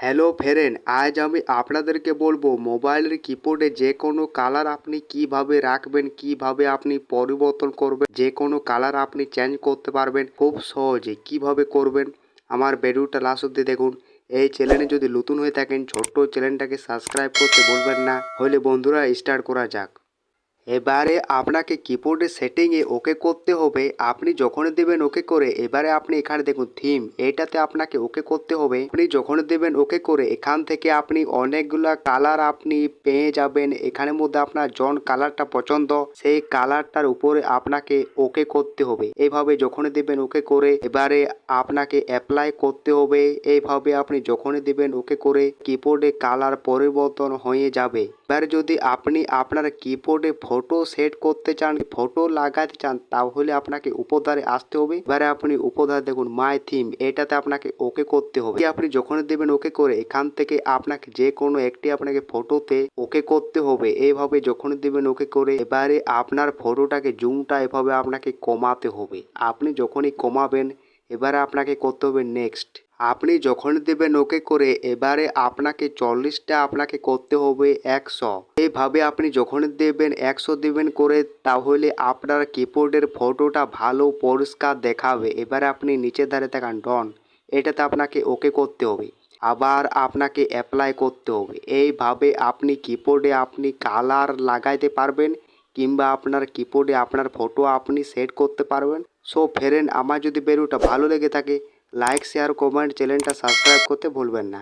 Hello friend, আজ আমি আপনাদেরকে বলবো মোবাইলের কিবোর্ডে যে কোনো কালার আপনি কিভাবে রাখবেন, কিভাবে আপনি পরিবর্তন করবেন, যে কোনো কালার আপনি চেঞ্জ করতে পারবেন খুব সহজে। কিভাবে করবেন আমার ভিডিওটা লাস্ট অব্দি দেখুন। এই চ্যানেলে যদি নতুন হয়ে থাকেন ছোট্ট চ্যানেলটাকে সাবস্ক্রাইব করতে বলবেন না। হলে বন্ধুরা স্টার্ট করা যাক। এবারে আপনাকে কিবোর্ডের সেটিংয়ে ওকে করতে হবে। আপনি যখন দেবেন ওকে করে, এবারে আপনি এখানে দেখুন থিম, এইটাতে আপনাকে ওকে করতে হবে। আপনি যখন দেবেন ওকে করে, এখান থেকে আপনি অনেকগুলা কালার আপনি পেয়ে যাবেন। এখানের মধ্যে আপনার জন কালারটা পছন্দ, সেই কালারটার উপরে আপনাকে ওকে করতে হবে। এইভাবে যখন দেবেন ওকে করে, এবারে আপনাকে অ্যাপ্লাই করতে হবে। এইভাবে আপনি যখনই দেবেন ওকে করে, কিবোর্ডে কালার পরিবর্তন হয়ে যাবে। এবার যদি আপনি আপনার কিবোর্ডে ফটো সেট করতে চান, ফটো লাগাতে চান, তাহলে আপনাকে উপধারে আসতে হবে। এবারে আপনি উপধারে দেখুন মাই থিম, এটাতে আপনাকে ওকে করতে হবে। আপনি যখন দেবেন ওকে করে, এখান থেকে আপনাকে যে কোনো একটি আপনাকে ফটোতে ওকে করতে হবে। এইভাবে যখন দেবেন ওকে করে, এবারে আপনার ফটোটাকে জুমটা এভাবে আপনাকে কমাতে হবে। আপনি যখনই কমাবেন, এবারে আপনাকে করতে হবে নেক্সট। আপনি যখন দেবেন ওকে করে, এবারে আপনাকে 40টা আপনাকে করতে হবে 100। এইভাবে আপনি যখন দেবেন 100 দেবেন করে, তাহলে আপনার কিবোর্ডের ফটোটা ভালো পরিষ্কার দেখাবে। এবারে আপনি নিচের ধারে থাকান ডন, এটাতে আপনাকে ওকে করতে হবে। আবার আপনাকে অ্যাপ্লাই করতে হবে। এইভাবে আপনি কিবোর্ডে আপনি কালার লাগাইতে পারবেন, কিংবা আপনার কিবোর্ডে আপনার ফটো আপনি সেট করতে পারবেন। সো ফ্রেন্ড, আমার যদি ভিডিওটা ভালো লেগে থাকে, লাইক শেয়ার কমেন্ট চ্যানেলটা সাবস্ক্রাইব করতে ভুলবেন না।